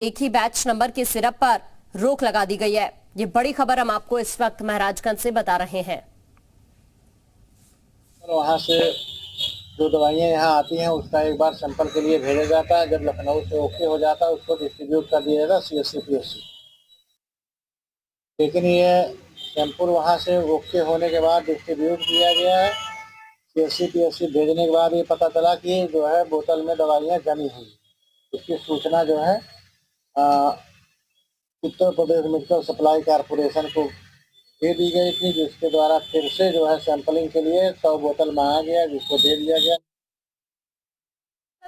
एक ही batch number के syrup पर रोक लगा दी गई है। ये बड़ी खबर हम आपको इस वक्त महाराजगंज से बता रहे हैं। वहां से जो दवाइयाँ यहाँ आती हैं उसका एक बार सैंपल के लिए भेजा जाता है। जब लखनऊ से ओके हो जाता है उसको डिस्ट्रीब्यूट कर दिया जाता है CSC PSC। लेकिन ये सैंपल वहाँ से ओके होने के बाद डिस्ट्रीब्यूट किया गया है। CSC PSC भेजने के बाद ये पता चला कि जो है बोतल में दवाइयाँ जमी हुई। इसकी सूचना जो है Uttar Pradesh medical supply corporation को दे दी गई थी, जिसके द्वारा फिर से जो है सैंपलिंग के लिए 100 बोतल मांगा गया, जिसको दे दिया गया।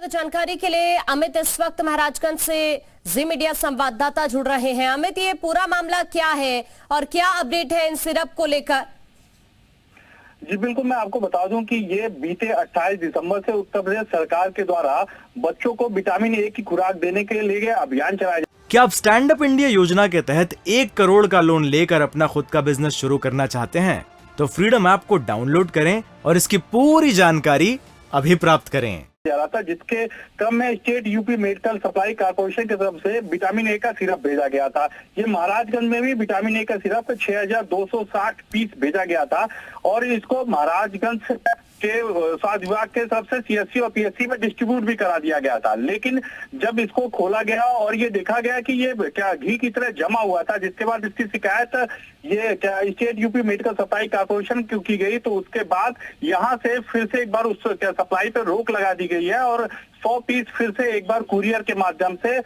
जानकारी के लिए अमित इस वक्त महाराजगंज से जी मीडिया संवाददाता जुड़ रहे हैं। अमित, ये पूरा मामला क्या है और क्या अपडेट है इन सिरप को लेकर? जी बिल्कुल, मैं आपको बता दूं कि ये बीते 28 दिसंबर से उत्तर प्रदेश सरकार के द्वारा बच्चों को विटामिन ए की खुराक देने के लिए अभियान चलाया। क्या आप स्टैंड अप इंडिया योजना के तहत 1 करोड़ का लोन लेकर अपना खुद का बिजनेस शुरू करना चाहते हैं? तो फ्रीडम ऐप को डाउनलोड करें और इसकी पूरी जानकारी अभी प्राप्त करें। जा रहा था, जिसके क्रम में state UP medical supply corporation की तरफ से विटामिन ए का सिरप भेजा गया था। ये महाराजगंज में भी विटामिन ए का सिरप 6260 पीस भेजा गया था और इसको महाराजगंज के स्वास्थ्य विभाग के तरफ से CSC और PSC में डिस्ट्रीब्यूट भी करा दिया गया था। लेकिन जब इसको खोला गया और ये देखा गया कि ये क्या घी की तरह जमा हुआ था, जिसके बाद इसकी शिकायत ये क्या state UP medical supply corporation क्यों की गई, तो उसके बाद यहाँ से फिर से एक बार उस सप्लाई पर रोक लगा दी गई है और 100 पीस फिर से एक बार कुरियर के माध्यम से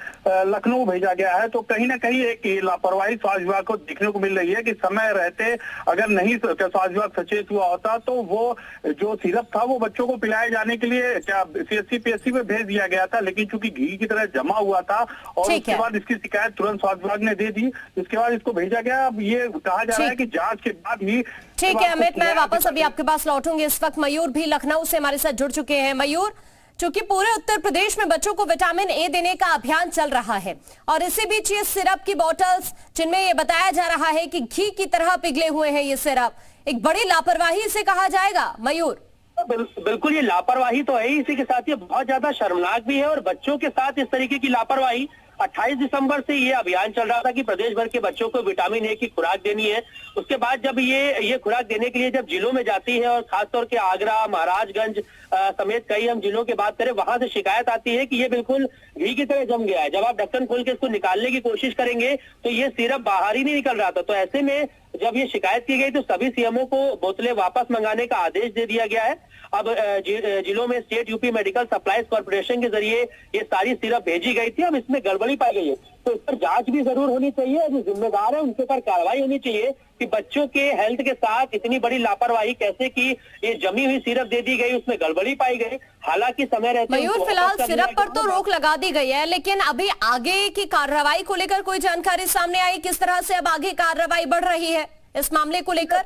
लखनऊ भेजा गया है। तो कहीं ना कहीं एक लापरवाही स्वास्थ्य विभाग को देखने को मिल रही है कि समय रहते अगर नहीं स्वास्थ्य विभाग सचेत हुआ होता तो वो जो सिरप था वो बच्चों को पिलाए जाने के लिए क्या CSC PSC में भेज दिया गया था, लेकिन चूंकि घी की तरह जमा हुआ था और उसके बाद इसकी शिकायत तुरंत स्वास्थ्य विभाग ने दे दी, इसके बाद इसको भेजा गया। अब ये कहा जा रहा है कि जांच के बाद ही। ठीक है अमित, मैं वापस अभी आपके पास लौटूंगी। इस वक्त मयूर भी लखनऊ से हमारे साथ जुड़ चुके हैं। मयूर, चूंकि पूरे उत्तर प्रदेश में बच्चों को विटामिन ए देने का अभियान चल रहा है और इसी बीच ये सिरप की बोतल्स जिनमें ये बताया जा रहा है कि घी की तरह पिघले हुए हैं ये सिरप, एक बड़ी लापरवाही इसे कहा जाएगा। मयूर, बिल्कुल ये लापरवाही तो है ही, इसी के साथ ये बहुत ज्यादा शर्मनाक भी है और बच्चों के साथ इस तरीके की लापरवाही 28 दिसंबर से ये अभियान चल रहा था कि प्रदेश भर के बच्चों को विटामिन ए की खुराक देनी है। उसके बाद जब ये खुराक देने के लिए जब जिलों में जाती है और खासतौर के आगरा, महाराजगंज समेत कई हम जिलों की बात करें, वहां से शिकायत आती है कि ये बिल्कुल घी की तरह जम गया है। जब आप ढक्कन खोल के इसको निकालने की कोशिश करेंगे तो ये सिरप बाहर ही नहीं निकल रहा था। तो ऐसे में जब ये शिकायत की गई तो सभी CMO को बोतलें वापस मंगाने का आदेश दे दिया गया है। अब जिलों में state UP medical supplies corporation के जरिए ये सारी सिरप भेजी गई थी। अब इसमें गड़बड़ी पाई गई है तो इस पर जांच भी जरूर होनी चाहिए। जो जिम्मेदार है उनके ऊपर कार्रवाई होनी चाहिए कि बच्चों के हेल्थ के साथ इतनी बड़ी लापरवाही कैसे की, ये जमी हुई सिरप दे दी गई, उसमें गड़बड़ी पाई गई। हालांकि समय रहते मयूर, फिलहाल सिरप पर तो रोक लगा दी गई है, लेकिन अभी आगे की कार्रवाई को लेकर कोई जानकारी सामने आई? किस तरह से अब आगे कार्रवाई बढ़ रही है इस मामले को लेकर?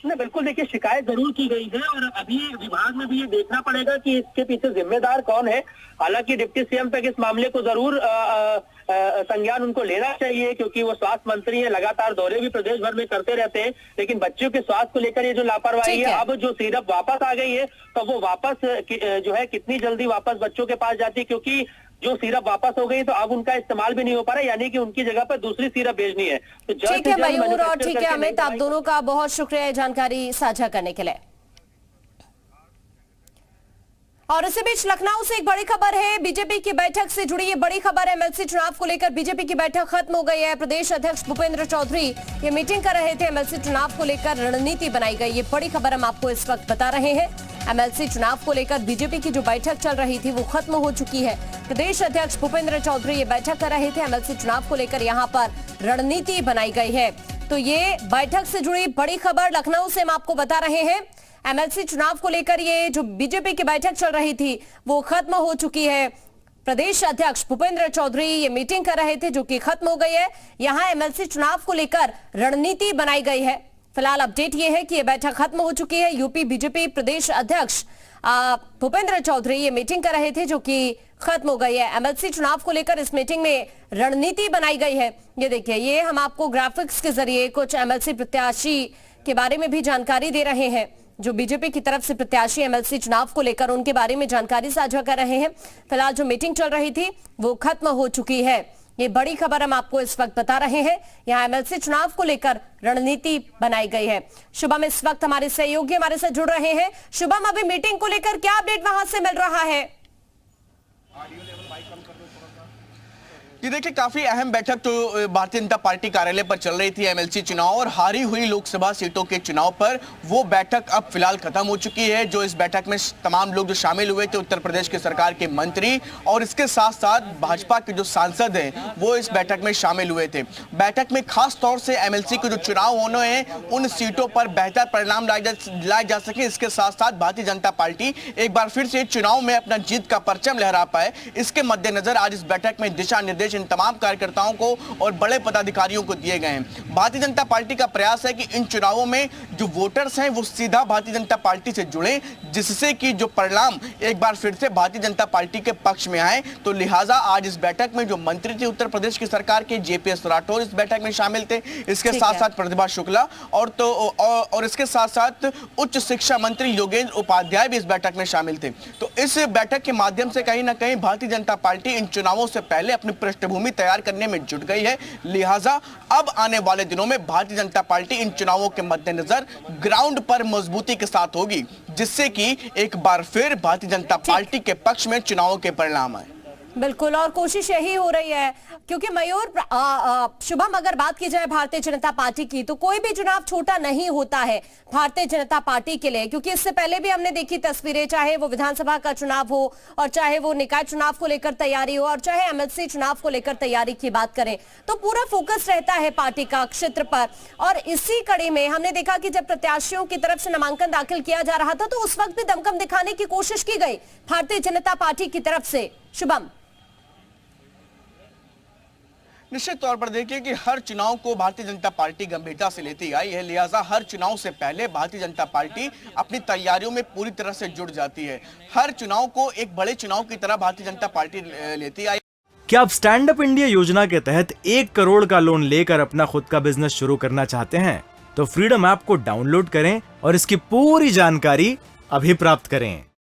नहीं, बिल्कुल देखिए, शिकायत जरूर की गई है और अभी विभाग में भी ये देखना पड़ेगा कि इसके पीछे जिम्मेदार कौन है। हालांकि डिप्टी CM तक इस मामले को जरूर संज्ञान उनको लेना चाहिए, क्योंकि वो स्वास्थ्य मंत्री हैं, लगातार दौरे भी प्रदेश भर में करते रहते हैं। लेकिन बच्चों के स्वास्थ्य को लेकर ये जो लापरवाही है, अब जो सिरप वापस आ गई है तो वो वापस जो है कितनी जल्दी वापस बच्चों के पास जाती है, क्योंकि जो सिरप वापस हो गई तो अब उनका इस्तेमाल भी नहीं हो पा रहा, यानी कि उनकी जगह पर दूसरी सिरप भेजनी है। तो ठीक है मयूर और ठीक है अमित, आप दोनों का बहुत शुक्रिया जानकारी साझा करने के लिए। और इसी बीच लखनऊ से एक बड़ी खबर है, बीजेपी की बैठक से जुड़ी ये बड़ी खबर है। MLC चुनाव को लेकर बीजेपी की बैठक खत्म हो गई है। प्रदेश अध्यक्ष भूपेंद्र चौधरी ये मीटिंग कर रहे थे। MLC चुनाव को लेकर रणनीति बनाई गई, ये बड़ी खबर हम आपको इस वक्त बता रहे हैं। MLC चुनाव को लेकर बीजेपी की जो बैठक चल रही थी वो खत्म हो चुकी है। प्रदेश अध्यक्ष भूपेंद्र चौधरी ये बैठक कर रहे थे। MLC चुनाव को लेकर यहाँ पर रणनीति बनाई गई है। तो ये बैठक से जुड़ी बड़ी खबर लखनऊ से हम आपको बता रहे हैं। MLC चुनाव को लेकर ये जो बीजेपी की बैठक चल रही थी वो खत्म हो चुकी है। प्रदेश अध्यक्ष भूपेंद्र चौधरी ये मीटिंग कर रहे थे जो कि खत्म हो गई है। यहाँ MLC चुनाव को लेकर रणनीति बनाई गई है। फिलहाल अपडेट ये है कि ये बैठक खत्म हो चुकी है। यूपी बीजेपी प्रदेश अध्यक्ष भूपेंद्र चौधरी ये मीटिंग कर रहे थे जो कि खत्म हो गई है। MLC चुनाव को लेकर इस मीटिंग में रणनीति बनाई गई है। ये देखिए, ये हम आपको ग्राफिक्स के जरिए कुछ MLC प्रत्याशी के बारे में भी जानकारी दे रहे हैं। जो बीजेपी की तरफ से प्रत्याशी MLC चुनाव को लेकर उनके बारे में जानकारी साझा कर रहे हैं। फिलहाल जो मीटिंग चल रही थी वो खत्म हो चुकी है। ये बड़ी खबर हम आपको इस वक्त बता रहे हैं। यहाँ एमएलसी चुनाव को लेकर रणनीति बनाई गई है। शुभम इस वक्त हमारे सहयोगी हमारे साथ जुड़ रहे हैं। शुभम, अभी मीटिंग को लेकर क्या अपडेट वहां से मिल रहा है? ये देखिए, काफी अहम बैठक तो भारतीय जनता पार्टी कार्यालय पर चल रही थी एमएलसी चुनाव और हारी हुई लोकसभा सीटों के चुनाव पर। वो बैठक अब फिलहाल खत्म हो चुकी है। जो इस बैठक में तमाम लोग जो शामिल हुए थे, उत्तर प्रदेश की सरकार के मंत्री और इसके साथ साथ भाजपा के जो सांसद हैं, वो इस बैठक में शामिल हुए थे। बैठक में खास तौर से एमएलसी के जो चुनाव होने हैं, उन सीटों पर बेहतर परिणाम लाए जा सके, इसके साथ साथ भारतीय जनता पार्टी एक बार फिर से चुनाव में अपना जीत का परचम लहरा पाए, इसके मद्देनजर आज इस बैठक में दिशा निर्देश इन तमाम कार्यकर्ताओं को और बड़े पदाधिकारियों को दिए गए हैं। भारतीय जनता पार्टी का प्रयास है कि इन चुनावों में जो वोटर्स हैं वो सीधा भारतीय जनता पार्टी से जुड़े, जिससे कि जो परिणाम एक बार फिर से भारतीय जनता पार्टी के पक्ष में आए। तो लिहाजा आज इस बैठक में जो मंत्री थे उत्तर प्रदेश की सरकार के, जेपीएस राठौर इस बैठक में शामिल थे, इसके साथ साथ प्रतिभा शुक्ला और इसके साथ साथ उच्च शिक्षा मंत्री योगेंद्र उपाध्याय भी इस बैठक में शामिल थे। तो इस बैठक के माध्यम से कहीं ना कहीं भारतीय जनता पार्टी इन चुनावों से पहले अपनी पृष्ठभूमि तैयार करने में जुट गई है। लिहाजा अब आने वाले दिनों में भारतीय जनता पार्टी इन चुनावों के मद्देनजर ग्राउंड पर मजबूती के साथ होगी, जिससे कि एक बार फिर भारतीय जनता पार्टी के पक्ष में चुनावों के परिणाम आए। बिल्कुल, और कोशिश यही हो रही है क्योंकि मयूर शुभम, अगर बात की जाए भारतीय जनता पार्टी की, तो कोई भी चुनाव छोटा नहीं होता है भारतीय जनता पार्टी के लिए, क्योंकि इससे पहले भी हमने देखी तस्वीरें, चाहे वो विधानसभा का चुनाव हो और चाहे वो निकाय चुनाव को लेकर तैयारी हो और चाहे एमएलसी चुनाव को लेकर तैयारी की बात करें, तो पूरा फोकस रहता है पार्टी का क्षेत्र पर। और इसी कड़ी में हमने देखा कि जब प्रत्याशियों की तरफ से नामांकन दाखिल किया जा रहा था, तो उस वक्त भी दमखम दिखाने की कोशिश की गई भारतीय जनता पार्टी की तरफ से। शुभम, निश्चित तौर पर देखिए कि हर चुनाव को भारतीय जनता पार्टी गंभीरता से लेती आई है। लिहाजा हर चुनाव से पहले भारतीय जनता पार्टी अपनी तैयारियों में पूरी तरह से जुट जाती है। हर चुनाव को एक बड़े चुनाव की तरह भारतीय जनता पार्टी लेती आई। क्या आप स्टैंड अप इंडिया योजना के तहत 1 करोड़ का लोन लेकर अपना खुद का बिजनेस शुरू करना चाहते हैं? तो फ्रीडम ऐप को डाउनलोड करें और इसकी पूरी जानकारी अभी प्राप्त करें।